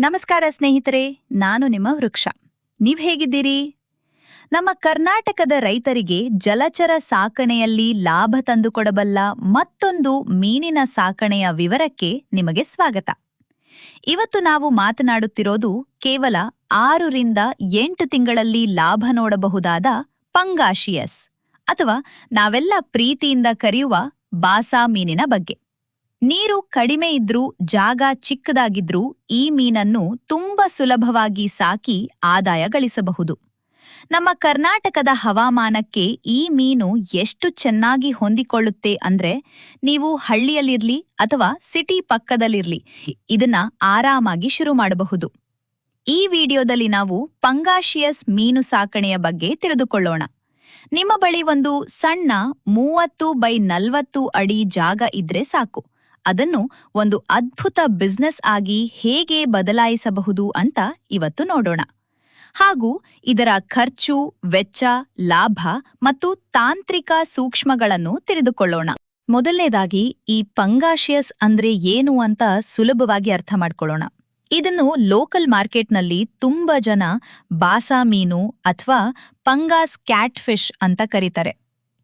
ನಮಸ್ಕಾರ ಸ್ನೇಹಿತರೆ, ನಾನು ನಿಮ್ಮ ವೃಕ್ಷ. ನೀವ್ ಹೇಗಿದ್ದೀರಿ? ನಮ್ಮ ಕರ್ನಾಟಕದ ರೈತರಿಗೆ ಜಲಚರ ಸಾಕಣೆಯಲ್ಲಿ ಲಾಭ ತಂದುಕೊಡಬಲ್ಲ ಮತ್ತೊಂದು ಮೀನಿನ ಸಾಕಣೆಯ ವಿವರಕ್ಕೆ ನಿಮಗೆ ಸ್ವಾಗತ. ಇವತ್ತು ನಾವು ಮಾತನಾಡುತ್ತಿರೋದು ಕೇವಲ 6ರಿಂದ 8 ತಿಂಗಳಲ್ಲಿ ಲಾಭ ನೋಡಬಹುದಾದ ಪಂಗಾಷಿಯಸ್ ಅಥವಾ ನಾವೆಲ್ಲ ಪ್ರೀತಿಯಿಂದ ಕರೆಯುವ ಬಾಸಾ ಮೀನಿನ ಬಗ್ಗೆ. ನೀರು ಕಡಿಮೆ ಇದ್ರೂ ಜಾಗ ಚಿಕ್ಕದಾಗಿದ್ರೂ ಈ ಮೀನನ್ನು ತುಂಬಾ ಸುಲಭವಾಗಿ ಸಾಕಿ ಆದಾಯ ಗಳಿಸಬಹುದು. ನಮ್ಮ ಕರ್ನಾಟಕದ ಹವಾಮಾನಕ್ಕೆ ಈ ಮೀನು ಎಷ್ಟು ಚೆನ್ನಾಗಿ ಹೊಂದಿಕೊಳ್ಳುತ್ತೆ ಅಂದ್ರೆ ನೀವು ಹಳ್ಳಿಯಲ್ಲಿರ್ಲಿ ಅಥವಾ ಸಿಟಿ ಪಕ್ಕದಲ್ಲಿರ್ಲಿ ಇದನ್ನ ಆರಾಮಾಗಿ ಶುರು ಮಾಡಬಹುದು. ಈ ವಿಡಿಯೋದಲ್ಲಿ ನಾವು ಪಂಗಾಷಿಯಸ್ ಮೀನು ಸಾಕಣೆಯ ಬಗ್ಗೆ ತಿಳಿದುಕೊಳ್ಳೋಣ. ನಿಮ್ಮ ಬಳಿ ಒಂದು ಸಣ್ಣ 30x40 ಅಡಿ ಜಾಗ ಇದ್ರೆ ಸಾಕು. ಅದನ್ನು ಒಂದು ಅದ್ಭುತ ಬಿಸ್ನೆಸ್ ಆಗಿ ಹೇಗೆ ಬದಲಾಯಿಸಬಹುದು ಅಂತ ಇವತ್ತು ನೋಡೋಣ. ಹಾಗೂ ಇದರ ಖರ್ಚು, ವೆಚ್ಚ, ಲಾಭ ಮತ್ತು ತಾಂತ್ರಿಕ ಸೂಕ್ಷ್ಮಗಳನ್ನು ತಿಳಿದುಕೊಳ್ಳೋಣ. ಮೊದಲನೇದಾಗಿ ಈ ಪಂಗಾಷಿಯಸ್ ಅಂದ್ರೆ ಏನು ಅಂತ ಸುಲಭವಾಗಿ ಅರ್ಥ ಮಾಡ್ಕೊಳ್ಳೋಣ. ಇದನ್ನು ಲೋಕಲ್ ಮಾರ್ಕೆಟ್ನಲ್ಲಿ ತುಂಬಾ ಜನ ಬಾಸಾ ಮೀನು ಅಥವಾ ಪಂಗಾಸ್ ಕ್ಯಾಟ್ ಫಿಶ್ ಅಂತ ಕರೀತಾರೆ.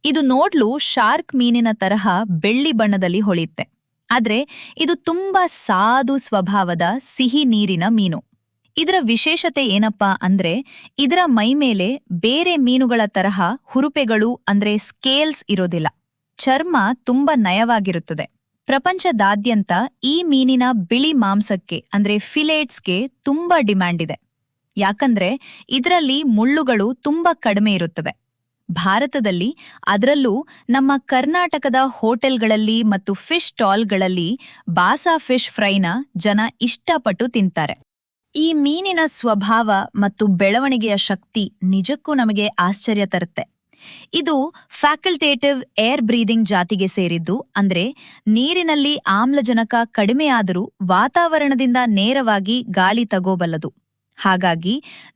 ಇದು ನೋಡ್ಲು ಶಾರ್ಕ್ ಮೀನಿನ ತರಹ ಬೆಳ್ಳಿ ಬಣ್ಣದಲ್ಲಿ ಹೊಳೆಯುತ್ತೆ. ಆದ್ರೆ ಇದು ತುಂಬಾ ಸಾಧು ಸ್ವಭಾವದ ಸಿಹಿ ನೀರಿನ ಮೀನು. ಇದರ ವಿಶೇಷತೆ ಏನಪ್ಪಾ ಅಂದ್ರೆ ಇದರ ಮೈಮೇಲೆ ಬೇರೆ ಮೀನುಗಳ ತರಹ ಹುರುಪೆಗಳು ಅಂದ್ರೆ ಸ್ಕೇಲ್ಸ್ ಇರೋದಿಲ್ಲ. ಚರ್ಮ ತುಂಬಾ ನಯವಾಗಿರುತ್ತದೆ. ಪ್ರಪಂಚದಾದ್ಯಂತ ಈ ಮೀನಿನ ಬಿಳಿ ಮಾಂಸಕ್ಕೆ ಅಂದ್ರೆ ಫಿಲೇಟ್ಸ್ಗೆ ತುಂಬಾ ಡಿಮ್ಯಾಂಡ್ ಇದೆ. ಯಾಕಂದ್ರೆ ಇದರಲ್ಲಿ ಮುಳ್ಳುಗಳು ತುಂಬಾ ಕಡಿಮೆ ಇರುತ್ತವೆ. ಭಾರತದಲ್ಲಿ ಅದರಲ್ಲೂ ನಮ್ಮ ಕರ್ನಾಟಕದ ಹೋಟೆಲ್ಗಳಲ್ಲಿ ಮತ್ತು ಫಿಶ್ ಸ್ಟಾಲ್ಗಳಲ್ಲಿ ಬಾಸಾ ಫಿಶ್ ಫ್ರೈನ ಜನ ಇಷ್ಟಪಟ್ಟು ತಿಂತಾರೆ. ಈ ಮೀನಿನ ಸ್ವಭಾವ ಮತ್ತು ಬೆಳವಣಿಗೆಯ ಶಕ್ತಿ ನಿಜಕ್ಕೂ ನಮಗೆ ಆಶ್ಚರ್ಯ ತರುತ್ತೆ. ಇದು ಫ್ಯಾಕಲ್ಟೇಟಿವ್ ಏರ್ ಬ್ರೀದಿಂಗ್ ಜಾತಿಗೆ ಸೇರಿದ್ದು, ಅಂದ್ರೆ ನೀರಿನಲ್ಲಿ ಆಮ್ಲಜನಕ ಕಡಿಮೆಯಾದರೂ ವಾತಾವರಣದಿಂದ ನೇರವಾಗಿ ಗಾಳಿ ತಗೋಬಲ್ಲದು. ಹಾಗಾಗಿ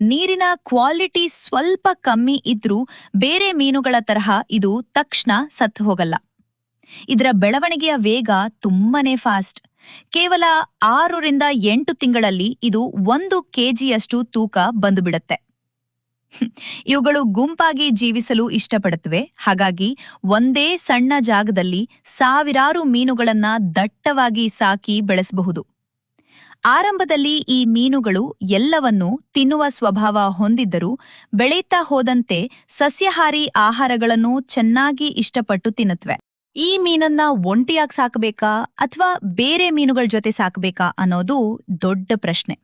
ನೀರಿನ ಕ್ವಾಲಿಟಿ ಸ್ವಲ್ಪ ಕಮ್ಮಿ ಇದ್ರೂ ಬೇರೆ ಮೀನುಗಳ ತರಹ ಇದು ತಕ್ಷಣ ಸತ್ತು ಹೋಗಲ್ಲ. ಇದರ ಬೆಳವಣಿಗೆಯ ವೇಗ ತುಂಬಾನೇ ಫಾಸ್ಟ್. ಕೇವಲ 6ರಿಂದ 8 ತಿಂಗಳಲ್ಲಿ ಇದು 1 kgಯಷ್ಟು ತೂಕ ಬಂದುಬಿಡತ್ತೆ. ಇವುಗಳು ಗುಂಪಾಗಿ ಜೀವಿಸಲು ಇಷ್ಟಪಡುತ್ತವೆ. ಹಾಗಾಗಿ ಒಂದೇ ಸಣ್ಣ ಜಾಗದಲ್ಲಿ ಸಾವಿರಾರು ಮೀನುಗಳನ್ನ ದಟ್ಟವಾಗಿ ಸಾಕಿ ಬೆಳೆಸಬಹುದು. ಆರಂಭದಲ್ಲಿ ಈ ಮೀನುಗಳು ಎಲ್ಲವನ್ನೂ ತಿನ್ನುವ ಸ್ವಭಾವ ಹೊಂದಿದ್ದರೂ ಬೆಳೀತಾ ಹೋದಂತೆ ಸಸ್ಯಾಹಾರಿ ಆಹಾರಗಳನ್ನು ಚೆನ್ನಾಗಿ ಇಷ್ಟಪಟ್ಟು ತಿನ್ನುತ್ತವೆ. ಈ ಮೀನನ್ನ ಒಂಟಿಯಾಗಿ ಸಾಕಬೇಕಾ ಅಥವಾ ಬೇರೆ ಮೀನುಗಳ ಜೊತೆ ಸಾಕಬೇಕಾ ಅನ್ನೋದು ದೊಡ್ಡ ಪ್ರಶ್ನೆ.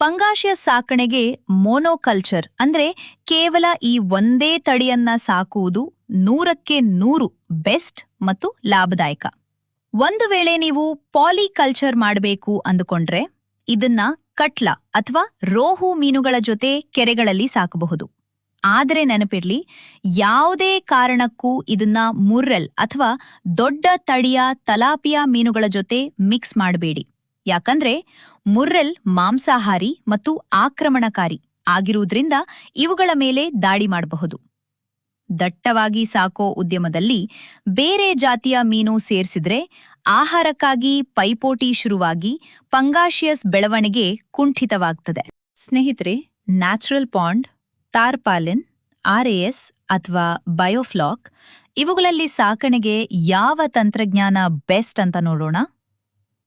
ಪಂಗಾಷಿಯಸ್ ಸಾಕಣೆಗೆ ಮೋನೋಕಲ್ಚರ್ ಅಂದ್ರೆ ಕೇವಲ ಈ ಒಂದೇ ತಳಿಯನ್ನ ಸಾಕುವುದು 100ಕ್ಕೆ 100 ಬೆಸ್ಟ್ ಮತ್ತು ಲಾಭದಾಯಕ. ಒಂದು ವೇಳೆ ನೀವು ಪಾಲಿಕಲ್ಚರ್ ಮಾಡಬೇಕು ಅಂದುಕೊಂಡ್ರೆ ಇದನ್ನ ಕಟ್ಲ ಅಥವಾ ರೋಹು ಮೀನುಗಳ ಜೊತೆ ಕೆರೆಗಳಲ್ಲಿ ಸಾಕಬಹುದು. ಆದರೆ ನೆನಪಿರ್ಲಿ, ಯಾವುದೇ ಕಾರಣಕ್ಕೂ ಇದನ್ನ ಮುರ್ರೆಲ್ ಅಥವಾ ದೊಡ್ಡ ತಳಿಯ ತಲಾಪಿಯಾ ಮೀನುಗಳ ಜೊತೆ ಮಿಕ್ಸ್ ಮಾಡಬೇಡಿ. ಯಾಕಂದ್ರೆ ಮುರ್ರೆಲ್ ಮಾಂಸಾಹಾರಿ ಮತ್ತು ಆಕ್ರಮಣಕಾರಿ ಆಗಿರುವುದರಿಂದ ಇವುಗಳ ಮೇಲೆ ದಾಳಿ ಮಾಡಬಹುದು. ದಟ್ಟವಾಗಿ ಸಾಕೋ ಉದ್ಯಮದಲ್ಲಿ ಬೇರೆ ಜಾತಿಯ ಮೀನು ಸೇರಿಸಿದ್ರೆ ಆಹಾರಕ್ಕಾಗಿ ಪೈಪೋಟಿ ಶುರುವಾಗಿ ಪಂಗಾಷಿಯಸ್ ಬೆಳವಣಿಗೆ ಕುಂಠಿತವಾಗ್ತದೆ. ಸ್ನೇಹಿತರೆ, ನ್ಯಾಚುರಲ್ ಪಾಂಡ್, ಟಾರ್ಪಾಲಿನ್, RAS ಅಥವಾ ಬಯೋಫ್ಲಾಕ್ ಇವುಗಳಲ್ಲಿ ಸಾಕಣೆಗೆ ಯಾವ ತಂತ್ರಜ್ಞಾನ ಬೆಸ್ಟ್ ಅಂತ ನೋಡೋಣ.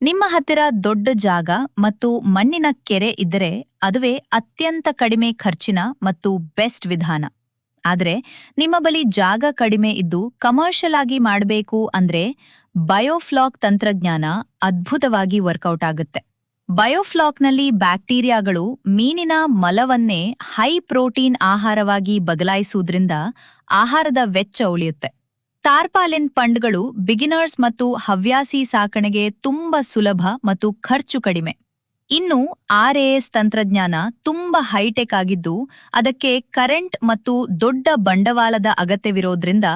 ನಿಮ್ಮ ಹತ್ತಿರ ದೊಡ್ಡ ಜಾಗ ಮತ್ತು ಮಣ್ಣಿನ ಕೆರೆ ಇದ್ದರೆ ಅದುವೇ ಅತ್ಯಂತ ಕಡಿಮೆ ಖರ್ಚಿನ ಮತ್ತು ಬೆಸ್ಟ್ ವಿಧಾನ. ಆದರೆ ನಿಮ್ಮ ಬಳಿ ಜಾಗ ಕಡಿಮೆ ಇದ್ದು ಕಮರ್ಷಿಯಲ್ ಆಗಿ ಮಾಡಬೇಕು ಅಂದ್ರೆ ಬಯೋಫ್ಲಾಕ್ ತಂತ್ರಜ್ಞಾನ ಅದ್ಭುತವಾಗಿ ವರ್ಕೌಟ್ ಆಗುತ್ತೆ. ಬಯೋಫ್ಲಾಕ್ನಲ್ಲಿ ಬ್ಯಾಕ್ಟೀರಿಯಾಗಳು ಮೀನಿನ ಮಲವನ್ನೇ ಹೈ ಪ್ರೋಟೀನ್ ಆಹಾರವಾಗಿ ಬದಲಾಯಿಸುವುದರಿಂದ ಆಹಾರದ ವೆಚ್ಚ ಉಳಿಯುತ್ತೆ. ಟಾರ್ಪಾಲಿನ್ ಪಂಡ್ಗಳು ಬಿಗಿನರ್ಸ್ ಮತ್ತು ಹವ್ಯಾಸಿ ಸಾಕಣೆಗೆ ತುಂಬಾ ಸುಲಭ ಮತ್ತು ಖರ್ಚು ಕಡಿಮೆ. ಇನ್ನು RAS ತಂತ್ರಜ್ಞಾನ ತುಂಬಾ ಹೈಟೆಕ್ ಆಗಿದ್ದು ಅದಕ್ಕೆ ಕರೆಂಟ್ ಮತ್ತು ದೊಡ್ಡ ಬಂಡವಾಳದ ಅಗತ್ಯವಿರೋದ್ರಿಂದ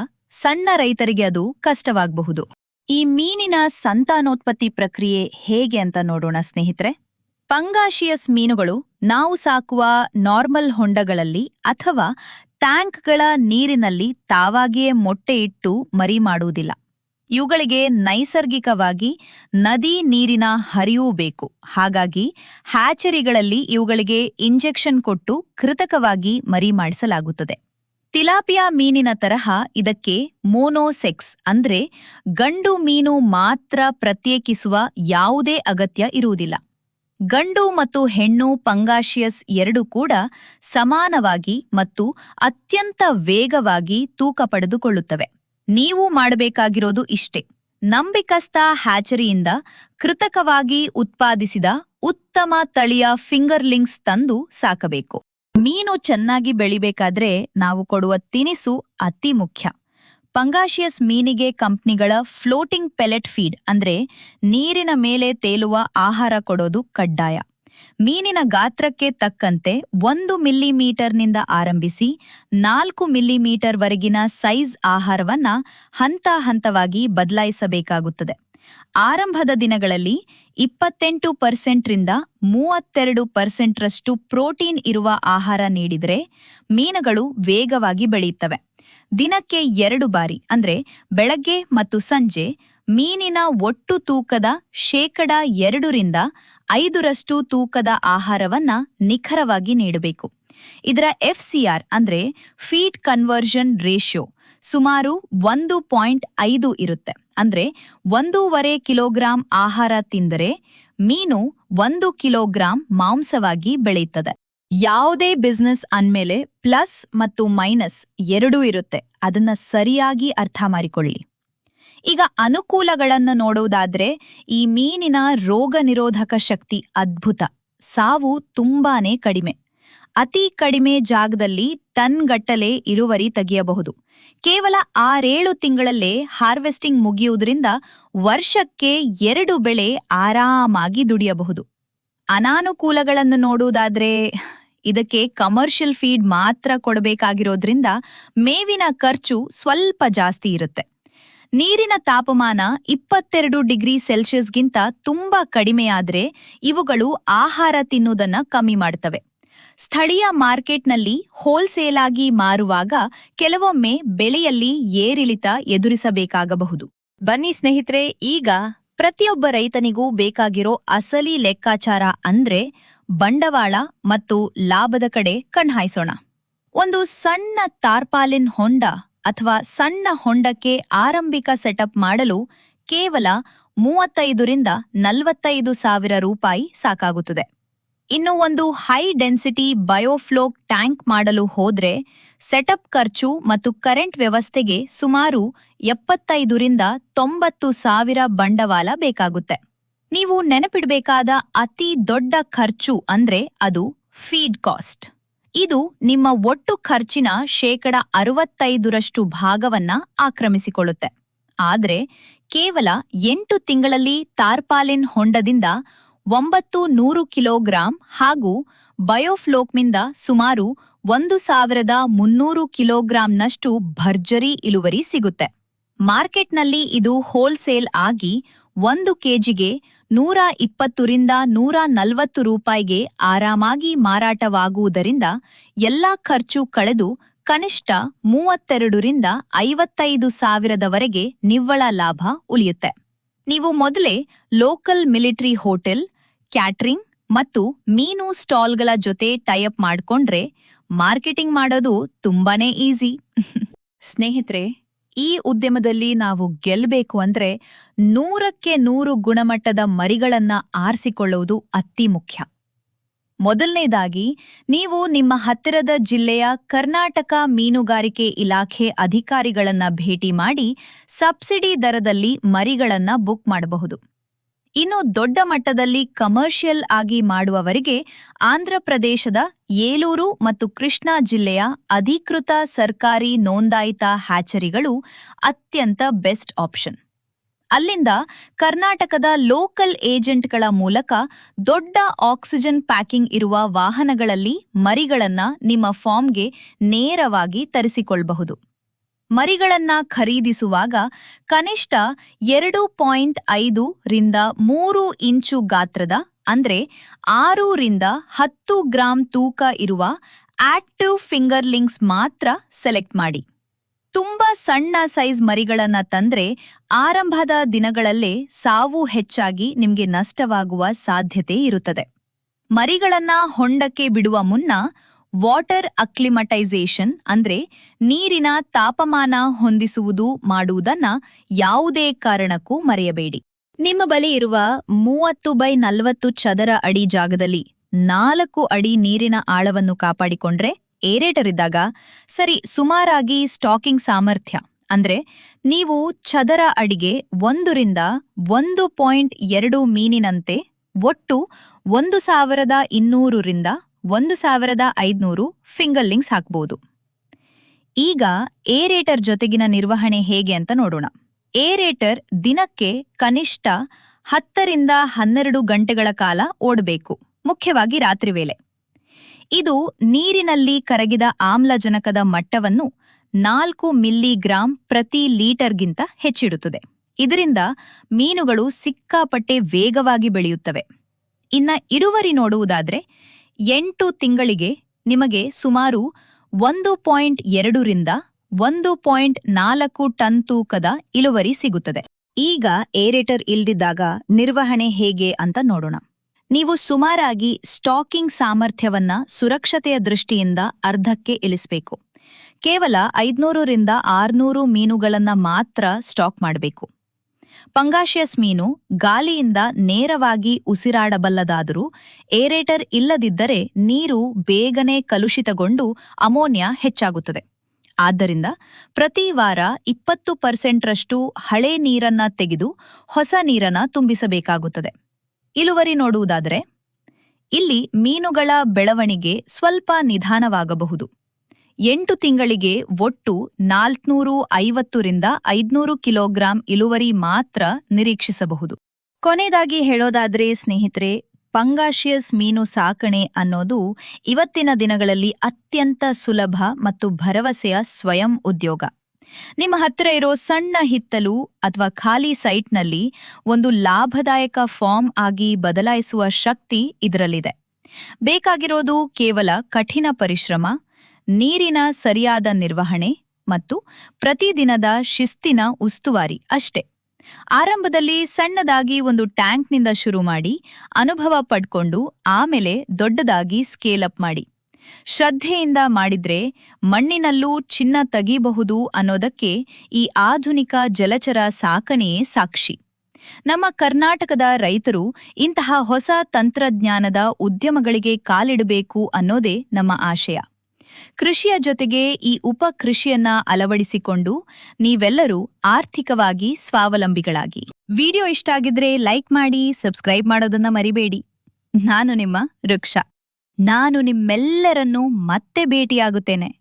ಸಣ್ಣ ರೈತರಿಗೆ ಅದು ಕಷ್ಟವಾಗಬಹುದು. ಈ ಮೀನಿನ ಸಂತಾನೋತ್ಪತ್ತಿ ಪ್ರಕ್ರಿಯೆ ಹೇಗೆ ಅಂತ ನೋಡೋಣ ಸ್ನೇಹಿತರೆ. ಪಂಗಾಷಿಯಸ್ ಮೀನುಗಳು ನಾವು ಸಾಕುವ ನಾರ್ಮಲ್ ಹೊಂಡಗಳಲ್ಲಿ ಅಥವಾ ಟ್ಯಾಂಕ್ಗಳ ನೀರಿನಲ್ಲಿ ತಾವಾಗಿಯೇ ಮೊಟ್ಟೆ ಇಟ್ಟು ಮರಿ ಮಾಡುವುದಿಲ್ಲ. ಇವುಗಳಿಗೆ ನೈಸರ್ಗಿಕವಾಗಿ ನದಿ ನೀರಿನ ಹರಿವು ಬೇಕು. ಹಾಗಾಗಿ ಹ್ಯಾಚರಿಗಳಲ್ಲಿ ಇವುಗಳಿಗೆ ಇಂಜೆಕ್ಷನ್ ಕೊಟ್ಟು ಕೃತಕವಾಗಿ ಮರಿ ಮಾಡಿಸಲಾಗುತ್ತದೆ. ತಿಲಾಪಿಯಾ ಮೀನಿನ ತರಹ ಇದಕ್ಕೆ ಮೋನೋಸೆಕ್ಸ್ ಅಂದ್ರೆ ಗಂಡು ಮೀನು ಮಾತ್ರ ಪ್ರತ್ಯೇಕಿಸುವ ಯಾವುದೇ ಅಗತ್ಯ ಇರುವುದಿಲ್ಲ. ಗಂಡು ಮತ್ತು ಹೆಣ್ಣು ಪಂಗಾಷಿಯಸ್ ಎರಡೂ ಕೂಡ ಸಮಾನವಾಗಿ ಮತ್ತು ಅತ್ಯಂತ ವೇಗವಾಗಿ ತೂಕ ಪಡೆದುಕೊಳ್ಳುತ್ತವೆ. ನೀವು ಮಾಡಬೇಕಾಗಿರೋದು ಇಷ್ಟೇ: ನಂಬಿಕಸ್ಥ ಹ್ಯಾಚರಿಯಿಂದ ಕೃತಕವಾಗಿ ಉತ್ಪಾದಿಸಿದ ಉತ್ತಮ ತಳಿಯ ಫಿಂಗರ್ಲಿಂಗ್ಸ್ ತಂದು ಸಾಕಬೇಕು. ಮೀನು ಚೆನ್ನಾಗಿ ಬೆಳಿಬೇಕಾದ್ರೆ ನಾವು ಕೊಡುವ ತಿನಿಸು ಅತಿ ಮುಖ್ಯ. ಪಂಗಾಷಿಯಸ್ ಮೀನಿಗೆ ಕಂಪ್ನಿಗಳ ಫ್ಲೋಟಿಂಗ್ ಪೆಲೆಟ್ ಫೀಡ್ ಅಂದ್ರೆ ನೀರಿನ ಮೇಲೆ ತೇಲುವ ಆಹಾರ ಕೊಡೋದು ಕಡ್ಡಾಯ. ಮೀನಿನ ಗಾತ್ರಕ್ಕೆ ತಕ್ಕಂತೆ 1 ಮಿಲಿಮೀಟರ್ನಿಂದ ಆರಂಭಿಸಿ 4 ಮಿಲಿಮೀಟರ್ ವರೆಗಿನ ಸೈಜ್ ಆಹಾರವನ್ನ ಹಂತ ಹಂತವಾಗಿ ಬದಲಾಯಿಸಬೇಕಾಗುತ್ತದೆ. ಆರಂಭದ ದಿನಗಳಲ್ಲಿ 28% 32% ಪ್ರೋಟೀನ್ ಇರುವ ಆಹಾರ ನೀಡಿದರೆ ಮೀನುಗಳು ವೇಗವಾಗಿ ಬೆಳೆಯುತ್ತವೆ. ದಿನಕ್ಕೆ 2 ಬಾರಿ ಅಂದ್ರೆ ಬೆಳಗ್ಗೆ ಮತ್ತು ಸಂಜೆ ಮೀನಿನ ಒಟ್ಟು ತೂಕದ 2% ತೂಕದ ಆಹಾರವನ್ನ ನಿಖರವಾಗಿ ನೀಡಬೇಕು. ಇದರ FCR ಅಂದ್ರೆ ಫೀಡ್ ಕನ್ವರ್ಷನ್ ರೇಷಿಯೋ ಸುಮಾರು 1.5 ಇರುತ್ತೆ. ಅಂದ್ರೆ 1.5 ಕಿಲೋಗ್ರಾಂ ಆಹಾರ ತಿಂದರೆ ಮೀನು 1 ಕಿಲೋಗ್ರಾಂ ಮಾಂಸವಾಗಿ ಬೆಳೆಯುತ್ತದೆ. ಯಾವುದೇ ಬಿಸ್ನೆಸ್ ಅಂದ್ಮೇಲೆ ಪ್ಲಸ್ ಮತ್ತು ಮೈನಸ್ ಎರಡೂ ಇರುತ್ತೆ. ಅದನ್ನ ಸರಿಯಾಗಿ ಅರ್ಥ ಮಾಡಿಕೊಳ್ಳಿ. ಈಗ ಅನುಕೂಲಗಳನ್ನು ನೋಡುವುದಾದ್ರೆ ಈ ಮೀನಿನ ರೋಗ ನಿರೋಧಕ ಶಕ್ತಿ ಅದ್ಭುತ. ಸಾವು ತುಂಬಾನೇ ಕಡಿಮೆ. ಅತಿ ಕಡಿಮೆ ಜಾಗದಲ್ಲಿ ಟನ್ಗಟ್ಟಲೆ ಇಳುವರಿ ತೆಗೆಯಬಹುದು. ಕೇವಲ 6-7 ತಿಂಗಳಲ್ಲೇ ಹಾರ್ವೆಸ್ಟಿಂಗ್ ಮುಗಿಯುವುದರಿಂದ ವರ್ಷಕ್ಕೆ 2 ಬೆಳೆ ಆರಾಮಾಗಿ ದುಡಿಯಬಹುದು. ಅನಾನುಕೂಲಗಳನ್ನು ನೋಡುವುದಾದ್ರೆ ಇದಕ್ಕೆ ಕಮರ್ಷಿಯಲ್ ಫೀಡ್ ಮಾತ್ರ ಕೊಡಬೇಕಾಗಿರೋದ್ರಿಂದ ಮೇವಿನ ಖರ್ಚು ಸ್ವಲ್ಪ ಜಾಸ್ತಿ ಇರುತ್ತೆ. ನೀರಿನ ತಾಪಮಾನ 22 ಡಿಗ್ರಿ ಸೆಲ್ಸಿಯಸ್ಗಿಂತ ತುಂಬಾ ಕಡಿಮೆಯಾದ್ರೆ ಇವುಗಳು ಆಹಾರ ತಿನ್ನುವುದನ್ನ ಕಮ್ಮಿ ಮಾಡ್ತವೆ. ಸ್ಥಳೀಯ ಮಾರ್ಕೆಟ್ನಲ್ಲಿ ಹೋಲ್ಸೇಲ್ ಆಗಿ ಮಾರುವಾಗ ಕೆಲವೊಮ್ಮೆ ಬೆಲೆಯಲ್ಲಿ ಏರಿಳಿತ ಎದುರಿಸಬೇಕಾಗಬಹುದು. ಬನ್ನಿ ಸ್ನೇಹಿತರೆ, ಈಗ ಪ್ರತಿಯೊಬ್ಬ ರೈತನಿಗೂ ಬೇಕಾಗಿರೋ ಅಸಲಿ ಲೆಕ್ಕಾಚಾರ ಅಂದ್ರೆ ಬಂಡವಾಳ ಮತ್ತು ಲಾಭದ ಕಡೆ ಕಣ್ಹಾಯಿಸೋಣ. ಒಂದು ಸಣ್ಣ ತಾರ್ಪಾಲಿನ್ ಹೊಂಡ ಅಥವಾ ಸಣ್ಣ ಹೊಂಡಕ್ಕೆ ಆರಂಭಿಕ ಸೆಟಪ್ ಮಾಡಲು ಕೇವಲ 35-45 ಸಾವಿರ ರೂಪಾಯಿ ಸಾಕಾಗುತ್ತದೆ. ಇನ್ನು ಒಂದು ಹೈ ಡೆನ್ಸಿಟಿ ಬಯೋಫ್ಲೋಕ್ ಟ್ಯಾಂಕ್ ಮಾಡಲು ಹೋದ್ರೆ ಸೆಟಪ್ ಖರ್ಚು ಮತ್ತು ಕರೆಂಟ್ ವ್ಯವಸ್ಥೆಗೆ ಸುಮಾರು 75-90 ಸಾವಿರ ಬಂಡವಾಳ ಬೇಕಾಗುತ್ತೆ. ನೀವು ನೆನಪಿಡಬೇಕಾದ ಅತಿ ದೊಡ್ಡ ಖರ್ಚು ಅಂದ್ರೆ ಅದು ಫೀಡ್ ಕಾಸ್ಟ್. ಇದು ನಿಮ್ಮ ಒಟ್ಟು ಖರ್ಚಿನ 65% ಭಾಗವನ್ನ ಆಕ್ರಮಿಸಿಕೊಳ್ಳುತ್ತೆ. ಆದ್ರೆ ಕೇವಲ 8 ತಿಂಗಳಲ್ಲಿ ತಾರ್ಪಾಲಿನ್ ಹೊಂಡದಿಂದ 900 ಕಿಲೋಗ್ರಾಂ ಹಾಗೂ ಬಯೋಫ್ಲೋಕ್ನಿಂದ ಸುಮಾರು 1300 ಕಿಲೋಗ್ರಾಂನಷ್ಟು ಭರ್ಜರಿ ಇಳುವರಿ ಸಿಗುತ್ತೆ. ಮಾರ್ಕೆಟ್ನಲ್ಲಿ ಇದು ಹೋಲ್ಸೇಲ್ ಆಗಿ 1 ಕೆಜಿಗೆ 120-140 ರೂಪಾಯಿಗೆ ಆರಾಮಾಗಿ ಮಾರಾಟವಾಗುವುದರಿಂದ ಎಲ್ಲಾ ಖರ್ಚು ಕಳೆದು ಕನಿಷ್ಠ 32-55 ಸಾವಿರದವರೆಗೆ ನಿವ್ವಳ ಲಾಭ ಉಳಿಯುತ್ತೆ. ನೀವು ಮೊದಲೇ ಲೋಕಲ್ ಮಿಲಿಟರಿ ಹೋಟೆಲ್, ಕ್ಯಾಟರಿಂಗ್ ಮತ್ತು ಮೀನು ಸ್ಟಾಲ್ಗಳ ಜೊತೆ ಟೈಅಪ್ ಮಾಡ್ಕೊಂಡ್ರೆ ಮಾರ್ಕೆಟಿಂಗ್ ಮಾಡೋದು ತುಂಬಾನೇ ಈಸಿ. ಸ್ನೇಹಿತರೆ, ಈ ಉದ್ಯಮದಲ್ಲಿ ನಾವು ಗೆಲ್ಲಬೇಕು ಅಂದ್ರೆ 100ಕ್ಕೆ 100 ಗುಣಮಟ್ಟದ ಮರಿಗಳನ್ನ ಆರಿಸಿಕೊಳ್ಳುವುದು ಅತಿ ಮುಖ್ಯ. ಮೊದಲನೇದಾಗಿ ನೀವು ನಿಮ್ಮ ಹತ್ತಿರದ ಜಿಲ್ಲೆಯ ಕರ್ನಾಟಕ ಮೀನುಗಾರಿಕೆ ಇಲಾಖೆ ಅಧಿಕಾರಿಗಳನ್ನ ಭೇಟಿ ಮಾಡಿ ಸಬ್ಸಿಡಿ ದರದಲ್ಲಿ ಮರಿಗಳನ್ನ ಬುಕ್ ಮಾಡಬಹುದು. ಇನ್ನು ದೊಡ್ಡ ಮಟ್ಟದಲ್ಲಿ ಕಮರ್ಷಿಯಲ್ ಆಗಿ ಮಾಡುವವರಿಗೆ ಆಂಧ್ರಪ್ರದೇಶದ ಏಲೂರು ಮತ್ತು ಕೃಷ್ಣಾ ಜಿಲ್ಲೆಯ ಅಧಿಕೃತ ಸರ್ಕಾರಿ ನೋಂದಾಯಿತ ಹ್ಯಾಚರಿಗಳು ಅತ್ಯಂತ ಬೆಸ್ಟ್ ಆಪ್ಷನ್. ಅಲ್ಲಿಂದ ಕರ್ನಾಟಕದ ಲೋಕಲ್ ಏಜೆಂಟ್ಗಳ ಮೂಲಕ ದೊಡ್ಡ ಆಕ್ಸಿಜನ್ ಪ್ಯಾಕಿಂಗ್ ಇರುವ ವಾಹನಗಳಲ್ಲಿ ಮರಿಗಳನ್ನ ನಿಮ್ಮ ಫಾರ್ಮ್ಗೆ ನೇರವಾಗಿ ತರಿಸಿಕೊಳ್ಳಬಹುದು. ಮರಿಗಳನ್ನ ಖರೀದಿಸುವಾಗ ಕನಿಷ್ಠ 2.5-3 ಇಂಚು ಗಾತ್ರದ ಅಂದ್ರೆ 6-10 ಗ್ರಾಂ ತೂಕ ಇರುವ ಆಕ್ಟಿವ್ ಫಿಂಗರ್ಲಿಂಗ್ಸ್ ಮಾತ್ರ ಸೆಲೆಕ್ಟ್ ಮಾಡಿ. ತುಂಬಾ ಸಣ್ಣ ಸೈಜ್ ಮರಿಗಳನ್ನ ತಂದ್ರೆ ಆರಂಭದ ದಿನಗಳಲ್ಲೇ ಸಾವು ಹೆಚ್ಚಾಗಿ ನಿಮ್ಗೆ ನಷ್ಟವಾಗುವ ಸಾಧ್ಯತೆ ಇರುತ್ತದೆ. ಮರಿಗಳನ್ನ ಹೊಂಡಕ್ಕೆ ಬಿಡುವ ಮುನ್ನ ವಾಟರ್ ಅಕ್ಲಿಮಟೈಸೇಷನ್ ಅಂದ್ರೆ ನೀರಿನ ತಾಪಮಾನ ಹೊಂದಿಸುವುದು ಮಾಡುವುದನ್ನ ಯಾವುದೇ ಕಾರಣಕ್ಕೂ ಮರೆಯಬೇಡಿ. ನಿಮ್ಮ ಬಳಿ ಇರುವ 30x40 ಚದರ ಅಡಿ ಜಾಗದಲ್ಲಿ 4 ಅಡಿ ನೀರಿನ ಆಳವನ್ನು ಕಾಪಾಡಿಕೊಂಡ್ರೆ ಏರೇಟರ್ ಇದ್ದಾಗ ಸರಿ ಸುಮಾರಾಗಿ ಸ್ಟಾಕಿಂಗ್ ಸಾಮರ್ಥ್ಯ ಅಂದ್ರೆ ನೀವು ಚದರ ಅಡಿಗೆ 1ರಿಂದ 1.2 ಮೀನಿನಂತೆ ಒಟ್ಟು 1200ರಿಂದ 1500 ಫಿಂಗರ್ಲಿಂಗ್ಸ್ ಹಾಕ್ಬೋದು. ಈಗ ಏರೇಟರ್ ಜೊತೆಗಿನ ನಿರ್ವಹಣೆ ಹೇಗೆ ಅಂತ ನೋಡೋಣ. ಏರೇಟರ್ ದಿನಕ್ಕೆ ಕನಿಷ್ಠ 10ರಿಂದ 12 ಗಂಟೆಗಳ ಕಾಲ ಓಡಬೇಕು, ಮುಖ್ಯವಾಗಿ ರಾತ್ರಿ ವೇಳೆ. ಇದು ನೀರಿನಲ್ಲಿ ಕರಗಿದ ಆಮ್ಲಜನಕದ ಮಟ್ಟವನ್ನು 4 ಮಿಲಿಗ್ರಾಂ ಪ್ರತಿ ಲೀಟರ್ಗಿಂತ ಹೆಚ್ಚಿಡುತ್ತದೆ. ಇದರಿಂದ ಮೀನುಗಳು ಸಿಕ್ಕಾಪಟ್ಟೆ ವೇಗವಾಗಿ ಬೆಳೆಯುತ್ತವೆ. ಇನ್ನ ಇಳುವರಿ ನೋಡುವುದಾದ್ರೆ 8 ತಿಂಗಳಿಗೆ ನಿಮಗೆ ಸುಮಾರು 1.2ರಿಂದ 1.4 ಟನ್ ತೂಕದ ಇಳುವರಿ ಸಿಗುತ್ತದೆ. ಈಗ ಏರೇಟರ್ ಇಲ್ದಿದ್ದಾಗ ನಿರ್ವಹಣೆ ಹೇಗೆ ಅಂತ ನೋಡೋಣ. ನೀವು ಸುಮಾರಾಗಿ ಸ್ಟಾಕಿಂಗ್ ಸಾಮರ್ಥ್ಯವನ್ನ ಸುರಕ್ಷತೆಯ ದೃಷ್ಟಿಯಿಂದ ಅರ್ಧಕ್ಕೆ ಇಳಿಸಬೇಕು. ಕೇವಲ 500ರಿಂದ 600 ಮೀನುಗಳನ್ನ ಮಾತ್ರ ಸ್ಟಾಕ್ ಮಾಡಬೇಕು. ಪಂಗಾಷಿಯಸ್ ಮೀನು ಗಾಳಿಯಿಂದ ನೇರವಾಗಿ ಉಸಿರಾಡಬಲ್ಲದಾದರೂ ಏರೇಟರ್ ಇಲ್ಲದಿದ್ದರೆ ನೀರು ಬೇಗನೆ ಕಲುಷಿತಗೊಂಡು ಅಮೋನಿಯಾ ಹೆಚ್ಚಾಗುತ್ತದೆ. ಆದ್ದರಿಂದ ಪ್ರತಿ ವಾರ 20% ಹಳೆ ನೀರನ್ನ ತೆಗೆದು ಹೊಸ ನೀರನ್ನ ತುಂಬಿಸಬೇಕಾಗುತ್ತದೆ. ಇಳುವರಿ ನೋಡುವುದಾದರೆ ಇಲ್ಲಿ ಮೀನುಗಳ ಬೆಳವಣಿಗೆ ಸ್ವಲ್ಪ ನಿಧಾನವಾಗಬಹುದು. 8 ತಿಂಗಳಿಗೆ ಒಟ್ಟು 450ರಿಂದ 500 ಕಿಲೋಗ್ರಾಂ ಇಳುವರಿ ಮಾತ್ರ ನಿರೀಕ್ಷಿಸಬಹುದು. ಕೊನೆಯದಾಗಿ ಹೇಳೋದಾದ್ರೆ ಸ್ನೇಹಿತರೆ, ಪಂಗಾಷಿಯಸ್ ಮೀನು ಸಾಕಣೆ ಅನ್ನೋದು ಇವತ್ತಿನ ದಿನಗಳಲ್ಲಿ ಅತ್ಯಂತ ಸುಲಭ ಮತ್ತು ಭರವಸೆಯ ಸ್ವಯಂ ಉದ್ಯೋಗ. ನಿಮ್ಮ ಹತ್ತಿರ ಇರೋ ಸಣ್ಣ ಹಿತ್ತಲು ಅಥವಾ ಖಾಲಿ ಸೈಟ್ನಲ್ಲಿ ಒಂದು ಲಾಭದಾಯಕ ಫಾರ್ಮ್ ಆಗಿ ಬದಲಾಯಿಸುವ ಶಕ್ತಿ ಇದರಲ್ಲಿದೆ. ಬೇಕಾಗಿರೋದು ಕೇವಲ ಕಠಿಣ ಪರಿಶ್ರಮ, ನೀರಿನ ಸರಿಯಾದ ನಿರ್ವಹಣೆ ಮತ್ತು ಪ್ರತಿದಿನದ ಶಿಸ್ತಿನ ಉಸ್ತುವಾರಿ ಅಷ್ಟೇ. ಆರಂಭದಲ್ಲಿ ಸಣ್ಣದಾಗಿ ಒಂದು ಟ್ಯಾಂಕ್ನಿಂದ ಶುರು ಮಾಡಿ ಅನುಭವ ಪಡ್ಕೊಂಡು ಆಮೇಲೆ ದೊಡ್ಡದಾಗಿ ಸ್ಕೇಲ್ ಅಪ್ ಮಾಡಿ. ಶ್ರದ್ಧೆಯಿಂದ ಮಾಡಿದ್ರೆ ಮಣ್ಣಿನಲ್ಲೂ ಚಿನ್ನ ತೆಗೀಬಹುದು ಅನ್ನೋದಕ್ಕೆ ಈ ಆಧುನಿಕ ಜಲಚರ ಸಾಕಣೆಯೇ ಸಾಕ್ಷಿ. ನಮ್ಮ ಕರ್ನಾಟಕದ ರೈತರು ಇಂತಹ ಹೊಸ ತಂತ್ರಜ್ಞಾನದ ಉದ್ಯಮಗಳಿಗೆ ಕಾಲಿಡಬೇಕು ಅನ್ನೋದೇ ನಮ್ಮ ಆಶಯ. ಕೃಷಿಯ ಜೊತೆಗೆ ಈ ಉಪಕೃಷಿಯನ್ನ ಅಳವಡಿಸಿಕೊಂಡು ನೀವೆಲ್ಲರೂ ಆರ್ಥಿಕವಾಗಿ ಸ್ವಾವಲಂಬಿಗಳಾಗಿ. ವಿಡಿಯೋ ಇಷ್ಟ ಆಗಿದ್ರೆ ಲೈಕ್ ಮಾಡಿ, ಸಬ್ಸ್ಕ್ರೈಬ್ ಮಾಡೋದನ್ನ ಮರಿಬೇಡಿ. ನಾನು ನಿಮ್ಮ ವೃಕ್ಷ. ನಾನು ನಿಮ್ಮೆಲ್ಲರನ್ನೂ ಮತ್ತೆ ಭೇಟಿಯಾಗುತ್ತೇನೆ.